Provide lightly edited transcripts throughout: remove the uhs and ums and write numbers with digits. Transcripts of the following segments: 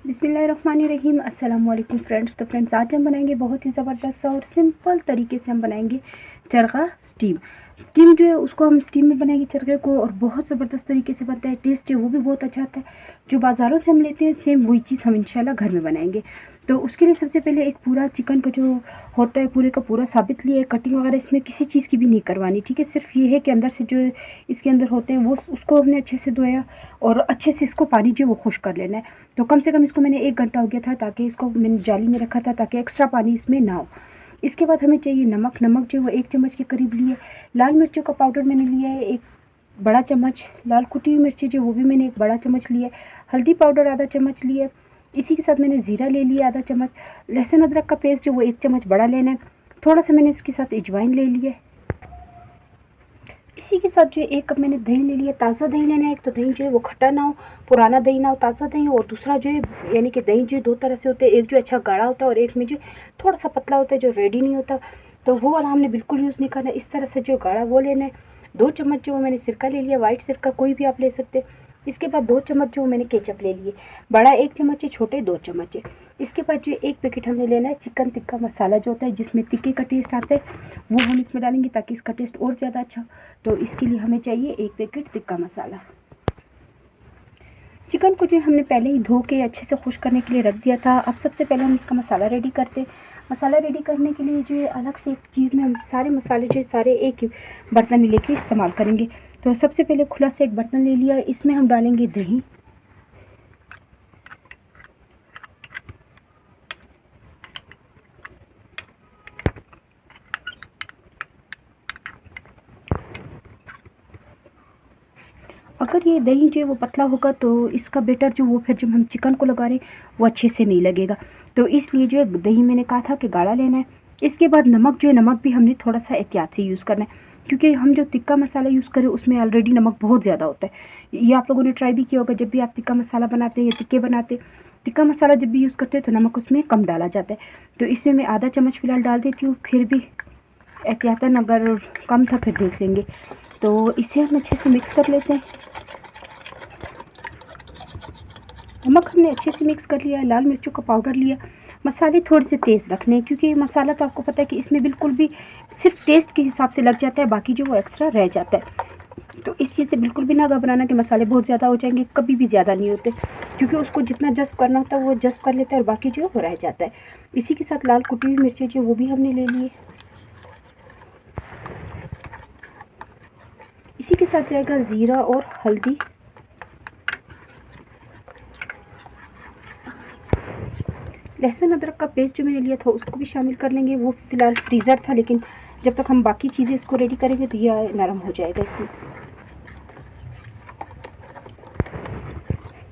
बिस्मिल्लाहिर्रहमानिर्रहीम। अस्सलाम वालेकुम फ्रेंड्स। तो फ्रेंड्स, आज हम बनाएंगे बहुत ही ज़बरदस्त और सिंपल तरीके से हम बनाएंगे चरखा स्टीम। स्टीम जो है उसको हम स्टीम में बनाएंगे चरखे को, और बहुत ज़बरदस्त तरीके से बनता है। टेस्ट जो है वो भी बहुत अच्छा आता है। जो बाज़ारों से हम लेते हैं सेम वही चीज़ हम इंशाल्लाह घर में बनाएंगे। तो उसके लिए सबसे पहले एक पूरा चिकन का जो होता है पूरे का पूरा साबित लिया है। कटिंग वगैरह इसमें किसी चीज़ की भी नहीं करवानी, ठीक है। सिर्फ ये है कि अंदर से जो इसके अंदर होते हैं वो उसको हमने अच्छे से धोया और अच्छे से इसको पानी जो वो खुश कर लेना है। तो कम से कम इसको मैंने 1 घंटा हो गया था, ताकि इसको मैंने जाली में रखा था ताकि एक्स्ट्रा पानी इसमें ना हो। इसके बाद हमें चाहिए नमक। नमक जो है वो 1 चम्मच के करीब लिए। लाल मिर्चों का पाउडर मैंने लिया है 1 बड़ा चम्मच। लाल कुटी हुई मिर्ची जो वो भी मैंने 1 बड़ा चम्मच लिया। हल्दी पाउडर आधा चम्मच लिया। इसी के साथ मैंने ज़ीरा ले लिया आधा चम्मच। लहसुन अदरक का पेस्ट जो वो 1 चम्मच बड़ा लेना है। थोड़ा सा मैंने इसके साथ अजवाइन ले लिया। इसी के साथ जो है 1 कप मैंने दही ले लिया। ताज़ा दही लेना है। एक तो दही जो है वो खट्टा ना हो, पुराना दही ना हो, ताज़ा दही हो। और दूसरा जो है यानी कि दही जो है 2 तरह से होते हैं। एक जो अच्छा गाढ़ा होता है और एक में जो थोड़ा सा पतला होता है जो रेडी नहीं होता। तो वो वाला हमने बिल्कुल यूज़ नहीं करना है। इस तरह से जो गाढ़ा वो लेना है। 2 चम्मच जो मैंने सिरका ले लिया, वाइट सिरका कोई भी आप ले सकते हैं। इसके बाद 2 चम्मच जो मैंने केचप ले लिए। बड़ा 1 चम्मच है, छोटे 2 चम्मच है। इसके बाद जो 1 पैकेट हमने लेना है चिकन टिक्का मसाला जो होता है जिसमें टिक्के का टेस्ट आता है, वो हम इसमें डालेंगे ताकि इसका टेस्ट और ज़्यादा अच्छा हो। तो इसके लिए हमें चाहिए 1 पैकेट टिक्का मसाला। चिकन को जो हमने पहले ही धो के अच्छे से खुश करने के लिए रख दिया था। अब सबसे पहले हम इसका मसाला रेडी करते हैं। मसाला रेडी करने के लिए जो है अलग से एक चीज़ में हम सारे मसाले जो है सारे एक ही बर्तन में लेके इस्तेमाल करेंगे। तो सबसे पहले खुला से एक बर्तन ले लिया, इसमें हम डालेंगे दही। अगर ये दही जो है वो पतला होगा तो इसका बेटर जो वो फिर जब हम चिकन को लगा रहे हैं वो अच्छे से नहीं लगेगा। तो इसलिए जो है दही मैंने कहा था कि गाढ़ा लेना है। इसके बाद नमक जो है, नमक भी हमने थोड़ा सा एहतियात से यूज़ करना है, क्योंकि हम जो टिक्का मसाला यूज़ करें उसमें ऑलरेडी नमक बहुत ज़्यादा होता है। ये आप लोगों ने ट्राई भी किया होगा, जब भी आप टिक्का मसाला बनाते हैं या टिक्के बनाते हैं, टिक्का मसाला जब भी यूज़ करते हैं तो नमक उसमें कम डाला जाता है। तो इसमें मैं आधा चम्मच फ़िलहाल डाल देती हूँ, फिर भी एहतियातन अगर कम था फिर देख लेंगे। तो इसे हम अच्छे से मिक्स कर लेते हैं। नमक हमने अच्छे से मिक्स कर लिया है। लाल मिर्चों का पाउडर लिया। मसाले थोड़े से तेज़ रखने हैं, क्योंकि मसाला तो आपको पता है कि इसमें बिल्कुल भी सिर्फ टेस्ट के हिसाब से लग जाता है, बाकी जो वो एक्स्ट्रा रह जाता है। तो इस चीज़ से बिल्कुल भी ना घबराना कि मसाले बहुत ज़्यादा हो जाएंगे, कभी भी ज़्यादा नहीं होते, क्योंकि उसको जितना जज़्ब करना होता है वो जज़्ब कर लेता है और बाकी जो है वो रह जाता है। इसी के साथ लाल कुटी हुई मिर्चें जो वो भी हमने ले लिए। इसी के साथ जाएगा ज़ीरा और हल्दी। लहसुन अदरक का पेस्ट जो मैंने लिया था उसको भी शामिल कर लेंगे। वो फ़िलहाल फ्रीज़र था, लेकिन जब तक हम बाकी चीज़ें इसको रेडी करेंगे तो ये नरम हो जाएगा इसमें।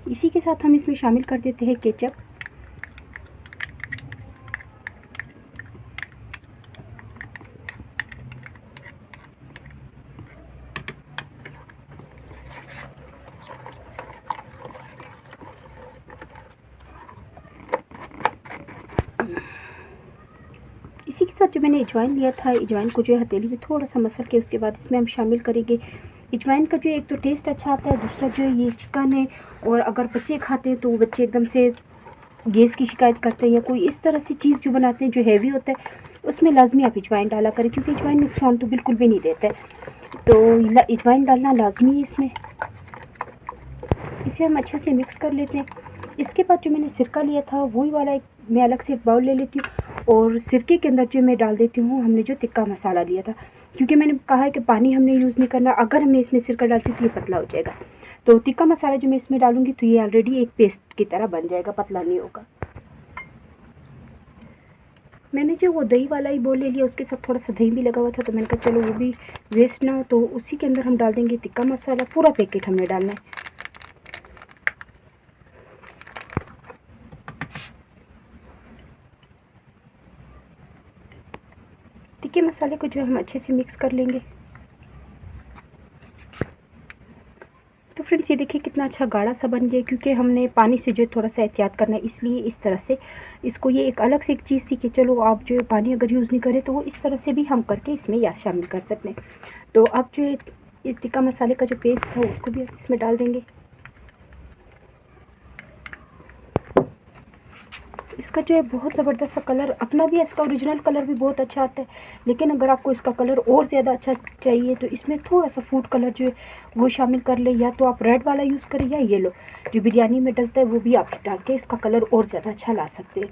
इसी के साथ हम इसमें शामिल कर देते हैं केचप। इसी के साथ जो मैंने अजवाइन लिया था, अजवाइन को जो है हथेली में थोड़ा सा मसल के उसके बाद इसमें हम शामिल करेंगे। अजवाइन का जो एक तो टेस्ट अच्छा आता है, दूसरा जो है ये चिकन है, और अगर बच्चे खाते हैं तो वो बच्चे एकदम से गैस की शिकायत करते हैं या कोई इस तरह से चीज़ जो बनाते हैं जो हैवी होता है, उसमें लाजमी आप अजवाइन डाला करें, क्योंकि अजवाइन नुकसान तो बिल्कुल भी नहीं देता है। तो अजवाइन डालना लाजमी है इसमें। इसे हम अच्छे से मिक्स कर लेते हैं। इसके बाद जो मैंने सिरका लिया था वही वाला एक मैं अलग से एक बाउल ले लेती हूँ, और सिरके के अंदर जो मैं डाल देती हूँ हमने जो टिक्का मसाला लिया था, क्योंकि मैंने कहा है कि पानी हमने यूज़ नहीं करना। अगर मैं इसमें सिरका डालती हूँ तो ये पतला हो जाएगा। तो टिक्का मसाला जो मैं इसमें डालूँगी तो ये ऑलरेडी एक पेस्ट की तरह बन जाएगा, पतला नहीं होगा। मैंने जो वो दही वाला ही बोल ले लिया, उसके साथ थोड़ा सा दही भी लगा हुआ था, तो मैंने कहा चलो वो भी वेस्ट ना हो। तो उसी के अंदर हम डाल देंगे टिक्का मसाला, पूरा पैकेट हमने डालना है। टिक्के मसाले को जो हम अच्छे से मिक्स कर लेंगे। तो फ्रेंड्स, ये देखिए कितना अच्छा गाढ़ा सा बन गया, क्योंकि हमने पानी से जो थोड़ा सा एहतियात करना है, इसलिए इस तरह से इसको ये एक अलग से एक चीज़ थी कि चलो आप जो पानी अगर यूज़ नहीं करें तो वो इस तरह से भी हम करके इसमें या शामिल कर सकते हैं। तो अब जो ये टिक्का मसाले का जो पेस्ट था उसको भी इसमें डाल देंगे। इसका जो है बहुत ज़बरदस्त सा कलर अपना भी है, इसका ओरिजिनल कलर भी बहुत अच्छा आता है। लेकिन अगर आपको इसका कलर और ज़्यादा अच्छा चाहिए तो इसमें थोड़ा सा फूड कलर जो है वो शामिल कर ले, या तो आप रेड वाला यूज़ करें या येलो जो बिरयानी में डलता है वो भी आप डाल के इसका कलर और ज़्यादा अच्छा ला सकते हैं।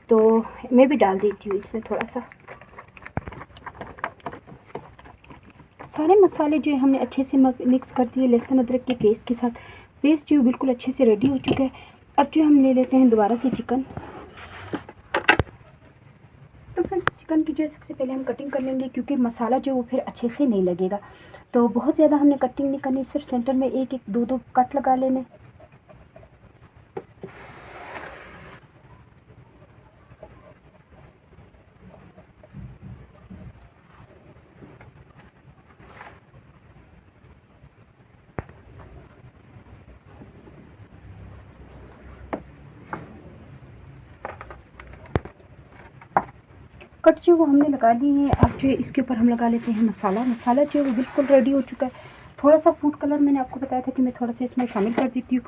तो मैं भी डाल देती हूँ इसमें थोड़ा सा। सारे मसाले जो है हमने अच्छे से मिक्स कर दिए लहसुन अदरक के पेस्ट के साथ। पेस्ट जो बिल्कुल अच्छे से रेडी हो चुका है। अब जो हम ले लेते हैं दोबारा से चिकन। तो फ्रेंड्स चिकन की जो है सबसे पहले हम कटिंग कर लेंगे, क्योंकि मसाला जो वो फिर अच्छे से नहीं लगेगा। तो बहुत ज़्यादा हमने कटिंग नहीं करनी, सिर्फ सेंटर में एक एक दो दो कट लगा लेने। कट जो वो हमने लगा लिए हैं। अब जो है इसके ऊपर हम लगा लेते हैं मसाला। मसाला जो है वो बिल्कुल रेडी हो चुका है। थोड़ा सा फूड कलर मैंने आपको बताया था कि मैं थोड़ा सा इसमें शामिल कर देती हूँ,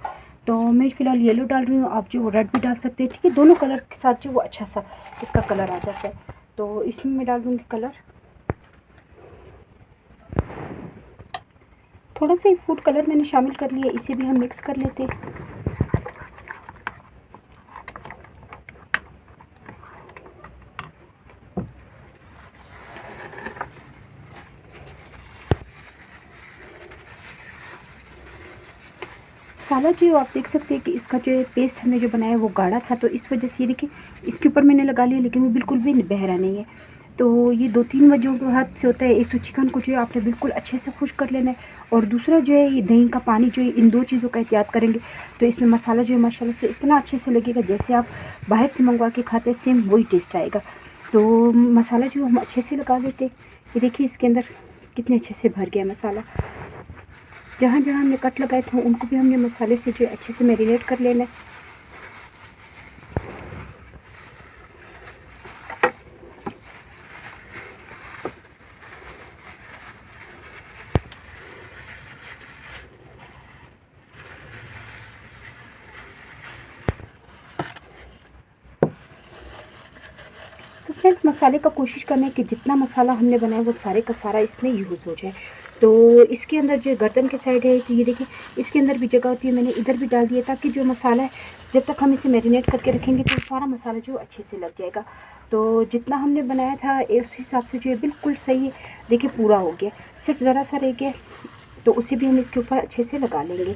तो मैं फ़िलहाल येलो डाल रही हूँ। आप जो रेड भी डाल सकते हैं, ठीक है। दोनों कलर के साथ जो वो अच्छा सा इसका कलर आ जाता है। तो इसमें मैं डाल दूँगी कलर, थोड़ा सा ही फूड कलर मैंने शामिल कर लिया, इसे भी हम मिक्स कर लेते हैं। मसाला जो आप देख सकते हैं कि इसका जो है पेस्ट हमने जो बनाया वो गाढ़ा था, तो इस वजह से ये देखिए इसके ऊपर मैंने लगा लिया, लेकिन वो बिल्कुल भी बहरा नहीं है। तो ये 2-3 वजहों के हाथ से होता है। एक तो चिकन को जो है आपने बिल्कुल अच्छे से खुश कर लेना है, और दूसरा जो है ये दही का पानी जो है, इन 2 चीज़ों का एहतियात करेंगे तो इसमें मसाला जो है माशाल्लाह से इतना अच्छे से लगेगा, जैसे आप बाहर से मंगवा के खाते हैं सेम वही टेस्ट आएगा। तो मसाला जो हम अच्छे से लगा लेते, ये देखिए इसके अंदर कितने अच्छे से भर गया मसाला। जहाँ जहाँ हमने कट लगाए थे उनको भी हमने मसाले से जो अच्छे से मैरिनेट कर लेना है। तो फ्रेंड्स मसाले का कोशिश करना है कि जितना मसाला हमने बनाया वो सारे का सारा इसमें यूज़ हो जाए। तो इसके अंदर जो गर्दन के साइड है, तो ये देखिए इसके अंदर भी जगह होती है, मैंने इधर भी डाल दिया, ताकि जो मसाला है जब तक हम इसे मैरिनेट करके रखेंगे तो सारा मसाला जो अच्छे से लग जाएगा। तो जितना हमने बनाया था उस हिसाब से जो है बिल्कुल सही है। देखिए पूरा हो गया, सिर्फ ज़रा सा रह गया, तो उसे भी हम इसके ऊपर अच्छे से लगा लेंगे।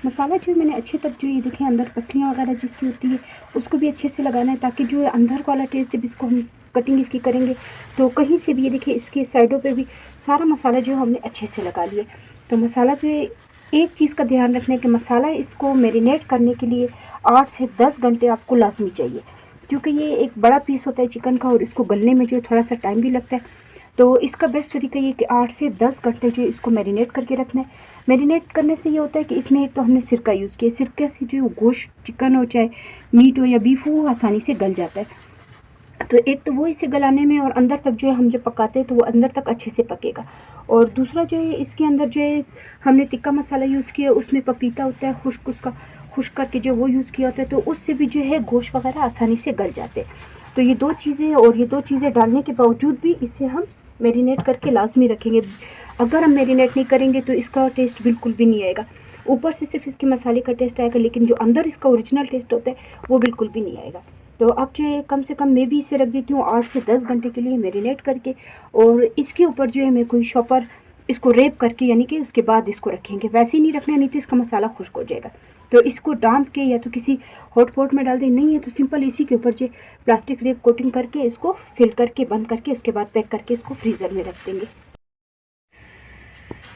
मसाला जो मैंने अच्छे तक जो ये देखें अंदर पसलियाँ वगैरह जिसकी होती है उसको भी अच्छे से लगाना है, ताकि जो है अंदर वाला टेस्ट जब इसको हम कटिंग इसकी करेंगे तो कहीं से भी ये देखिए इसके साइडों पे भी सारा मसाला जो हमने अच्छे से लगा लिया। तो मसाला जो है एक चीज़ का ध्यान रखना है कि मसाला इसको मैरिनेट करने के लिए 8 से 10 घंटे आपको लाजमी चाहिए, क्योंकि ये एक बड़ा पीस होता है चिकन का और इसको गलने में जो है थोड़ा सा टाइम भी लगता है। तो इसका बेस्ट तरीका ये कि 8 से 10 घंटे जो इसको मैरिनेट करके रखना है। मैरिनेट करने से ये होता है कि इसमें एक तो हमने सिरका यूज़ किया, सिरके से जो गोश्त चिकन हो चाहे मीट हो या बीफ हो वो आसानी से गल जाता है। तो एक तो वो इसे गलाने में और अंदर तक जो है हम जब पकाते हैं तो वो अंदर तक अच्छे से पकेगा। और दूसरा जो है इसके अंदर जो है हमने टिक्का मसाला यूज़ किया, उसमें पपीता होता है खुश्क, उसका खुश्क करके जो वो यूज़ किया होता है, तो उससे भी जो है गोश्त वगैरह आसानी से गल जाते हैं। तो ये 2 चीज़ें, और ये 2 चीज़ें डालने के बावजूद भी इसे हम मैरिनेट करके लाजमी रखेंगे। अगर हम मैरिनेट नहीं करेंगे तो इसका टेस्ट बिल्कुल भी नहीं आएगा। ऊपर से सिर्फ इसके मसाले का टेस्ट आएगा, लेकिन जो अंदर इसका ओरिजिनल टेस्ट होता है वो बिल्कुल भी नहीं आएगा। तो अब जो है कम से कम मैं भी इसे रख देती हूँ 8 से 10 घंटे के लिए मैरिनेट करके, और इसके ऊपर जो है मैं कोई शॉपर इसको रेप करके, यानी कि उसके बाद इसको रखेंगे। वैसे ही नहीं रखना, नहीं तो इसका मसाला खुश्क हो जाएगा। तो इसको डांप के या तो किसी हॉट पॉट में डाल दें, नहीं है तो सिंपल इसी के ऊपर जो प्लास्टिक रेप कोटिंग करके इसको फिल करके बंद करके उसके बाद पैक करके इसको फ्रीज़र में रख देंगे।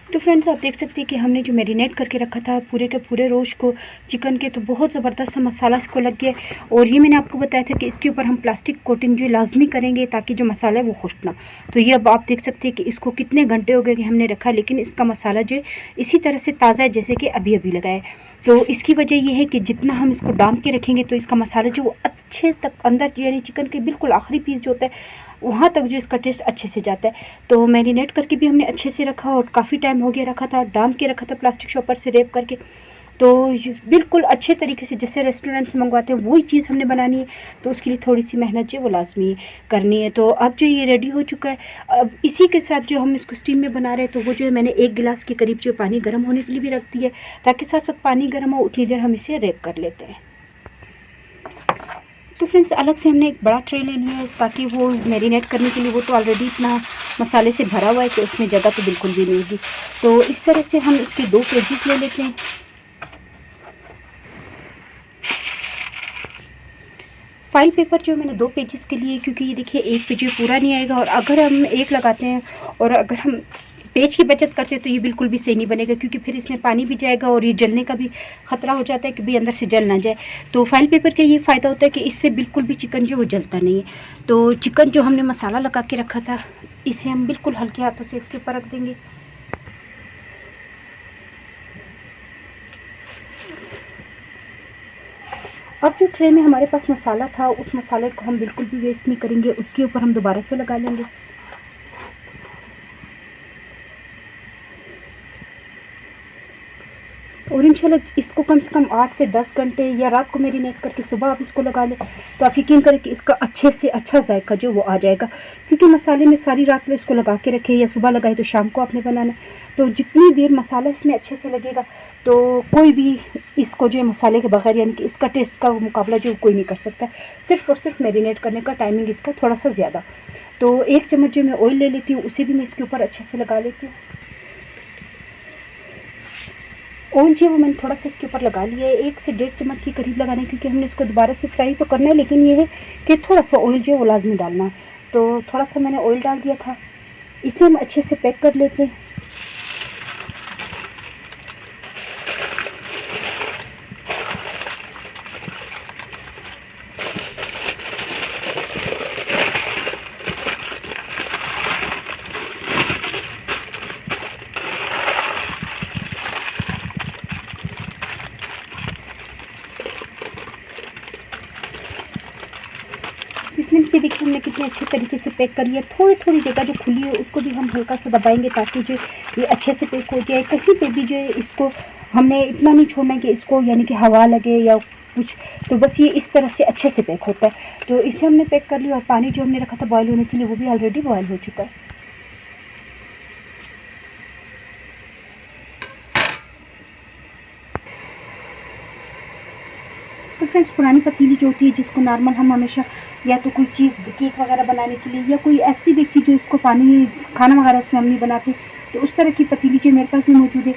तो फ्रेंड्स आप देख सकते हैं कि हमने जो मैरिनेट करके रखा था पूरे के पूरे रोस्ट को चिकन के, तो बहुत ज़बरदस्त सा मसाला इसको लग गया। और ये मैंने आपको बताया था कि इसके ऊपर हम प्लास्टिक कोटिंग जो लाजमी करेंगे ताकि जो मसाला है वो खुश्क ना। तो ये अब आप देख सकते हैं कि इसको कितने घंटे हो गए कि हमने रखा, लेकिन इसका मसाला जो है इसी तरह से ताज़ा है जैसे कि अभी अभी लगाया है। तो इसकी वजह ये है कि जितना हम इसको डांप के रखेंगे तो इसका मसाला जो वो अच्छे तक अंदर, यानी चिकन के बिल्कुल आखिरी पीस जो होता है वहाँ तक जो इसका टेस्ट अच्छे से जाता है। तो मैरिनेट करके भी हमने अच्छे से रखा और काफ़ी टाइम हो गया रखा था, डांप के रखा था प्लास्टिक शॉपर से रेप करके। तो बिल्कुल अच्छे तरीके से जैसे रेस्टोरेंट से मंगवाते हैं वही चीज़ हमने बनानी है, तो उसके लिए थोड़ी सी मेहनत जो वो लाजमी करनी है। तो अब जो ये रेडी हो चुका है, अब इसी के साथ जो हम इसको स्टीम में बना रहे हैं, तो वो जो है मैंने 1 गिलास के करीब जो पानी गर्म होने के लिए भी रख दिया है, ताकि साथ साथ पानी गर्म हो उतनी देर हम इसे रैप कर लेते हैं। तो फ्रेंड्स अलग से हमने एक बड़ा ट्रे ले लिया है, ताकि वो मैरिनेट करने के लिए, वो तो ऑलरेडी इतना मसाले से भरा हुआ है कि उसमें जगह तो बिल्कुल भी नहीं होगी। तो इस तरह से हम इसके 2 पेजेस ले लेते हैं। फाइल पेपर जो मैंने 2 पेजेस के लिए, क्योंकि ये देखिए एक पेज पूरा नहीं आएगा, और अगर हम एक लगाते हैं और अगर हम पेज की बचत करते हैं तो ये बिल्कुल भी सही नहीं बनेगा, क्योंकि फिर इसमें पानी भी जाएगा और ये जलने का भी ख़तरा हो जाता है कि भाई अंदर से जल ना जाए। तो फाइल पेपर का ये फ़ायदा होता है कि इससे बिल्कुल भी चिकन जो वो जलता नहीं है। तो चिकन जो हमने मसाला लगा के रखा था, इसे हम बिल्कुल हल्के हाथों से इसके ऊपर रख देंगे। अब जो ट्रे में हमारे पास मसाला था, उस मसाले को हम बिल्कुल भी वेस्ट नहीं करेंगे, उसके ऊपर हम दोबारा से लगा लेंगे। और इंशाल्लाह इसको कम से कम 8 से 10 घंटे या रात को मैरिनेट करके सुबह आप इसको लगा लें, तो आप यकीन करें कि इसका अच्छे से अच्छा जायका जो वो आ जाएगा, क्योंकि मसाले में सारी रात में इसको लगा के रखे या सुबह लगाए तो शाम को आपने बनाना है। तो जितनी देर मसाला इसमें अच्छे से लगेगा, तो कोई भी इसको जो है मसाले के बगैर, यानी कि इसका टेस्ट का मुकाबला जो कोई नहीं कर सकता। सिर्फ और सिर्फ मैरिनेट करने का टाइमिंग इसका थोड़ा सा ज़्यादा। तो 1 चम्मच जो मैं ऑयल ले लेती हूँ, उसे भी मैं इसके ऊपर अच्छे से लगा लेती हूँ। ऑयल जो है वो मैंने थोड़ा सा इसके ऊपर लगा लिया है, 1 से 1.5 चम्मच के करीब लगाना है, क्योंकि हमने इसको दोबारा से फ्राई तो करना है, लेकिन ये है कि थोड़ा सा ऑयल जो है वो लाजमी डालना है। तो थोड़ा सा मैंने ऑयल डाल दिया था, इसे हम अच्छे से पैक कर लेते हैं। इसमें से देखिए हमने कितने अच्छे तरीके से पैक कर लिया। थोड़ी थोड़ी जगह जो खुली है उसको भी हम हल्का सा दबाएंगे, ताकि जो ये अच्छे से पैक हो जाए। कहीं पे भी जो है इसको हमने इतना नहीं छोड़ना है कि इसको यानी कि हवा लगे या कुछ, तो बस ये इस तरह से अच्छे से पैक होता है। तो इसे हमने पैक कर लिया, और पानी जो हमने रखा था बॉयल होने के लिए, वो भी ऑलरेडी बॉयल हो चुका है। तो फ्रेंड्स पुरानी पतीली जो होती है, जिसको नॉर्मल हम हमेशा या तो कोई चीज़ केक वगैरह बनाने के लिए, या कोई ऐसी देख जो इसको पानी खाना वगैरह उसमें हम नहीं बनाते, तो उस तरह की पतीली जो मेरे पास भी मौजूद है।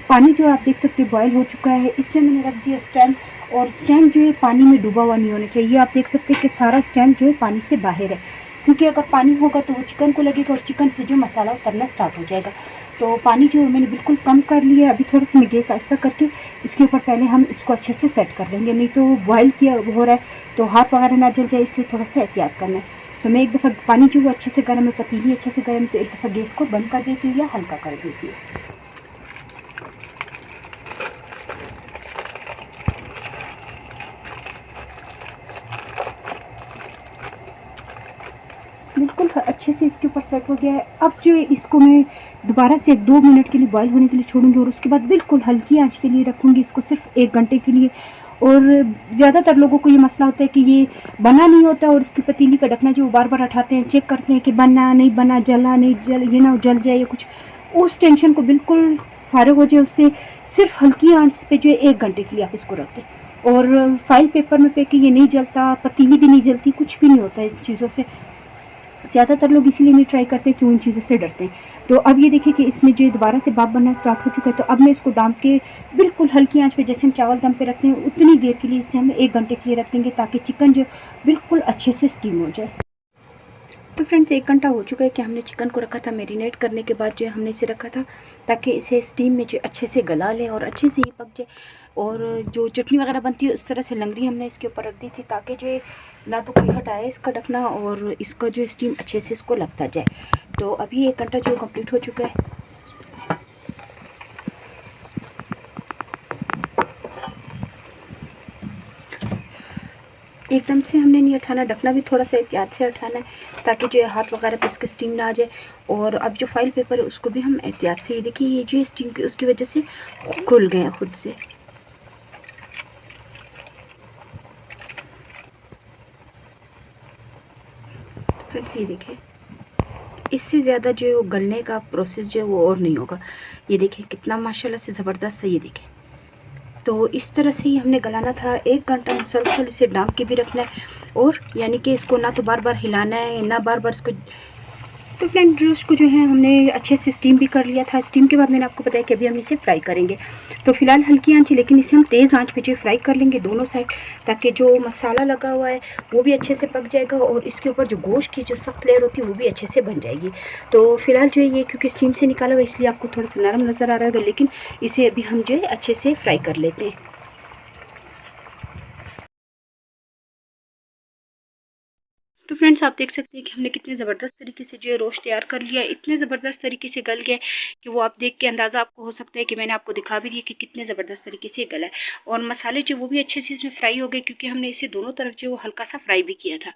पानी जो आप देख सकते हैं बॉयल हो चुका है, इसमें मैंने रख दिया स्टैंड, और स्टैंड जो है पानी में डूबा हुआ नहीं होना चाहिए। आप देख सकते हैं कि सारा स्टैंड जो है पानी से बाहर है, क्योंकि अगर पानी होगा तो वो चिकन को लगेगा और चिकन से जो मसाला उतरना स्टार्ट हो जाएगा। तो पानी जो मैंने बिल्कुल कम कर लिया है। अभी थोड़ा सा मैं गैस आहिस्ता करके इसके ऊपर पहले हम इसको अच्छे से सेट कर लेंगे, नहीं तो बॉयल किया हो रहा है तो हाथ वगैरह ना जल जाए, इसलिए थोड़ा सा एहतियात करना है। तो मैं एक दफ़ा पानी जो वो अच्छे से गर्म है, पतीली अच्छे से गर्म, तो एक दफ़ा गैस को बंद कर देती हूँ या हल्का कर देती हूँ। बिल्कुल अच्छे से इसके ऊपर सेट हो गया है। अब जो है इसको मैं दोबारा से 2 मिनट के लिए बॉयल होने के लिए छोड़ूंगी, और उसके बाद बिल्कुल हल्की आंच के लिए रखूंगी इसको सिर्फ 1 घंटे के लिए। और ज़्यादातर लोगों को ये मसला होता है कि ये बना नहीं होता, और इसकी पतीली का ढकना जो वो बार बार हटाते हैं, चेक करते हैं कि बना नहीं बना, जला नहीं जल, ये ना जल जाए या कुछ। उस टेंशन को बिल्कुल फारिग हो जाए उससे, सिर्फ हल्की आंच पे जो है 1 घंटे के लिए आप इसको रख दें। और फाइल पेपर में पे कि ये नहीं जलता, पतीली भी नहीं जलती, कुछ भी नहीं होता है इन चीज़ों से। ज़्यादातर लोग इसीलिए नहीं ट्राई करते क्यों, इन चीज़ों से डरते हैं। तो अब ये देखिए कि इसमें जो दोबारा से भाप बनना स्टार्ट हो चुका है। तो अब मैं इसको डाम के बिल्कुल हल्की आंच पे, जैसे हम चावल दम पे रखते हैं उतनी देर के लिए इसे हम 1 घंटे के लिए रख देंगे, ताकि चिकन जो बिल्कुल अच्छे से स्टीम हो जाए। तो फ्रेंड्स 1 घंटा हो चुका है कि हमने चिकन को रखा था मैरिनेट करने के बाद, जो हमने इसे रखा था ताकि इसे स्टीम में जो अच्छे से गला लें और अच्छे से ही पक जाए। और जो चटनी वगैरह बनती है उस तरह से लंगड़ी हमने इसके ऊपर रख दी थी, ताकि जो ना तो कोई हटाए इसका ढकना, और इसका जो स्टीम अच्छे से इसको लगता जाए। तो अभी 1 घंटा जो कंप्लीट हो चुका है। एकदम से हमने नहीं उठाना, ढकना भी थोड़ा सा एहतियात से उठाना है, ताकि जो हाथ वगैरह पे इसका स्टीम ना आ जाए। और अब जो फाइल पेपर है उसको भी हम एहतियात से, ये देखिए ये जो स्टीम की उसकी वजह से खुल गए हैं खुद से। फ्रेंड्स ये देखिए, इससे ज़्यादा जो है वो गलने का प्रोसेस जो है वो और नहीं होगा। ये देखिए कितना माशाल्लाह से ज़बरदस्त है। ये देखिए, तो इस तरह से ही हमने गलाना था। 1 घंटा मुसलसल इसे डांप के भी रखना है, और यानी कि इसको ना तो बार बार हिलाना है, ना बार बार इसको। तो फ्रेंड रोस्ट को जो है हमने अच्छे से स्टीम भी कर लिया था। स्टीम के बाद मैंने आपको बताया कि अभी हम इसे फ्राई करेंगे। तो फिलहाल हल्की आंच है, लेकिन इसे हम तेज़ आंच पे जो फ्राई कर लेंगे दोनों साइड, ताकि जो मसाला लगा हुआ है वो भी अच्छे से पक जाएगा, और इसके ऊपर जो गोश्त की जो सख्त लेयर होती है वो भी अच्छे से बन जाएगी। तो फिलहाल जो है ये क्योंकि स्टीम से निकाला हुआ इसलिए आपको थोड़ा सा नरम नज़र आ रहा होगा, लेकिन इसे अभी हम जो है अच्छे से फ्राई कर लेते हैं। तो फ्रेंड्स आप देख सकते हैं कि हमने कितने ज़बरदस्त तरीके से जो है रोस्ट तैयार कर लिया है। इतने ज़बरदस्त तरीके से गल गया कि वो आप देख के अंदाज़ा आपको हो सकता है कि मैंने आपको दिखा भी दिया कि कितने ज़बरदस्त तरीके से गला है। और मसाले जो वो भी अच्छे से इसमें फ्राई हो गए, क्योंकि हमने इसे दोनों तरफ जो वो हल्का सा फ्राई भी किया था।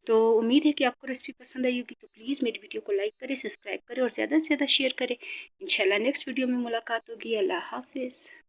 तो उम्मीद है कि आपको रेसिपी पसंद आई होगी। तो प्लीज़ मेरी वीडियो को लाइक करें, सब्सक्राइब करें और ज़्यादा से ज़्यादा शेयर करें। इंशाल्लाह नेक्स्ट वीडियो में मुलाकात होगी। अल्लाह हाफिज़।